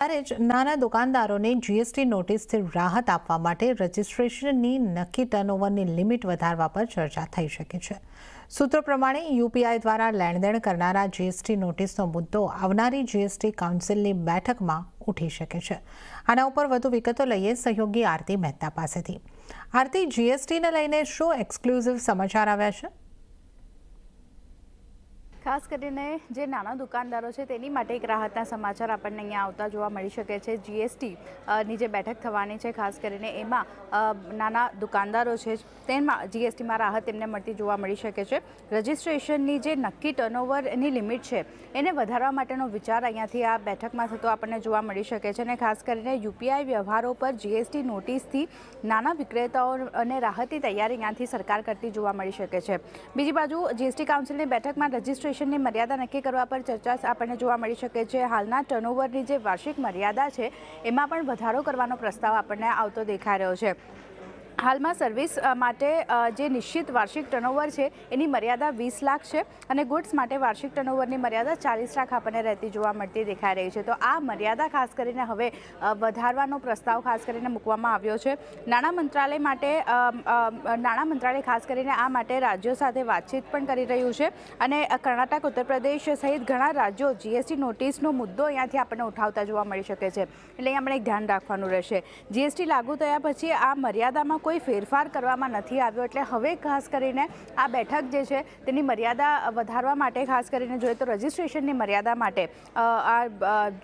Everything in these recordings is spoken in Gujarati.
ત્યારે જ નાના દુકાનદારોને જીએસટી નોટિસથી રાહત આપવા માટે રજિસ્ટ્રેશનની નક્કી ટર્નઓવરની લિમિટ વધારવા પર ચર્ચા થઈ શકે છે। સૂત્રો પ્રમાણે યુપીઆઈ દ્વારા લેણદેણ કરનારા જીએસટી નોટિસનો મુદ્દો આવનારી જીએસટી કાઉન્સિલની બેઠકમાં ઉઠી શકે છે। આના ઉપર વધુ વિગતો લઈએ સહયોગી આરતી મહેતા પાસેથી। આરતી, જીએસટીને લઈને શું એક્સક્લુઝિવ સમાચાર આવ્યા છે? ખાસ કરીને જે નાના દુકાનદારો છે તેની માટે એક રાહતના સમાચાર આપણને અહીંયા આવતા જોવા મળી શકે છે। જીએસટી ની જે બેઠક થવાની છે, ખાસ કરીને એમાં નાના દુકાનદારો છે તેમાં જીએસટીમાં રાહત તેમને મળતી જોવા મળી શકે છે। રજિસ્ટ્રેશનની જે નક્કી ટર્નઓવરની લિમિટ છે એને વધારવા માટેનો વિચાર અહીંયાથી આ બેઠકમાં થતો આપણને જોવા મળી શકે છે। અને ખાસ કરીને યુપીઆઈ વ્યવહારો પર જીએસટી નોટિસથી નાના વિક્રેતાઓને રાહતની તૈયારી અહીંયાથી સરકાર કરતી જોવા મળી શકે છે। બીજી બાજુ જીએસટી કાઉન્સિલની બેઠકમાં રજિસ્ટ્રેશનની મર્યાદા નક્કી કરવા પર ચર્ચા આપણને જોવા મળી શકે છે। હાલના ટર્નઓવરની જે વાર્ષિક મર્યાદા છે એમાં પણ વધારો કરવાનો પ્રસ્તાવ આપણને આવતો દેખાઈ રહ્યો છે। હાલમાં સર્વિસ માટે જે નિશ્ચિત વાર્ષિક ટર્નઓવર છે એની મર્યાદા 20 લાખ છે અને ગુડ્સ માટે વાર્ષિક ટર્નઓવરની મર્યાદા 40 લાખ આપણને રહેતી જોવા મળતી દેખાઈ રહી છે। તો આ મર્યાદા ખાસ કરીને હવે વધારવાનો પ્રસ્તાવ ખાસ કરીને મૂકવામાં આવ્યો છે। નાણાં મંત્રાલય ખાસ કરીને આ માટે રાજ્યો સાથે વાતચીત પણ કરી રહ્યું છે અને કર્ણાટક, ઉત્તર પ્રદેશ સહિત ઘણા રાજ્યો જીએસટી નોટિસનો મુદ્દો અહીંયાથી આપણને ઉઠાવતા જોવા મળી શકે છે। એટલે અહીંયા આપણે એક ધ્યાન રાખવાનું રહેશે। જીએસટી લાગુ થયા પછી આ મર્યાદામાં કોઈ ફેરફાર કરવામાં નથી આવ્યો, એટલે હવે ખાસ કરીને આ બેઠક જે છે તેની મર્યાદા વધારવા માટે ખાસ કરીને જોઈએ તો રજિસ્ટ્રેશનની મર્યાદા માટે આ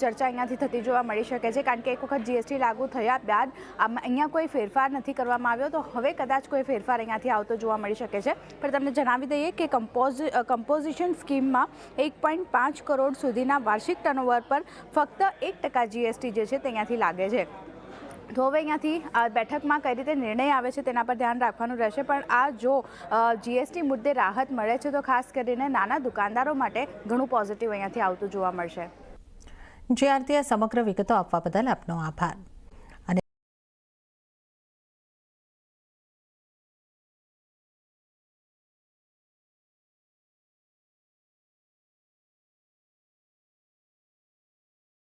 ચર્ચા અહીંયાથી થતી જોવા મળી શકે છે। કારણ કે એક વખત જીએસટી લાગુ થયા બાદ અહીંયા કોઈ ફેરફાર નથી કરવામાં આવ્યો, તો હવે કદાચ કોઈ ફેરફાર અહીંયાથી આવતો જોવા મળી શકે છે। પણ તમને જણાવી દઈએ કે કમ્પોઝિશન સ્કીમમાં 1.5 કરોડ સુધીના વાર્ષિક ટર્નઓવર પર ફક્ત 1% જીએસટી જે છે તે અહીંયાથી લાગે છે। તો હવે અહીંયાથી બેઠકમાં કઈ રીતે નિર્ણય આવે છે તેના પર ધ્યાન રાખવાનું રહેશે। પણ આ જો જીએસટી મુદ્દે રાહત મળે છે તો ખાસ કરીને નાના દુકાનદારો માટે ઘણું પોઝિટિવ અહીંયાથી આવતું જોવા મળશે। જે આરતી, આ સમગ્ર વિગતો આપવા બદલ આપનો આભાર।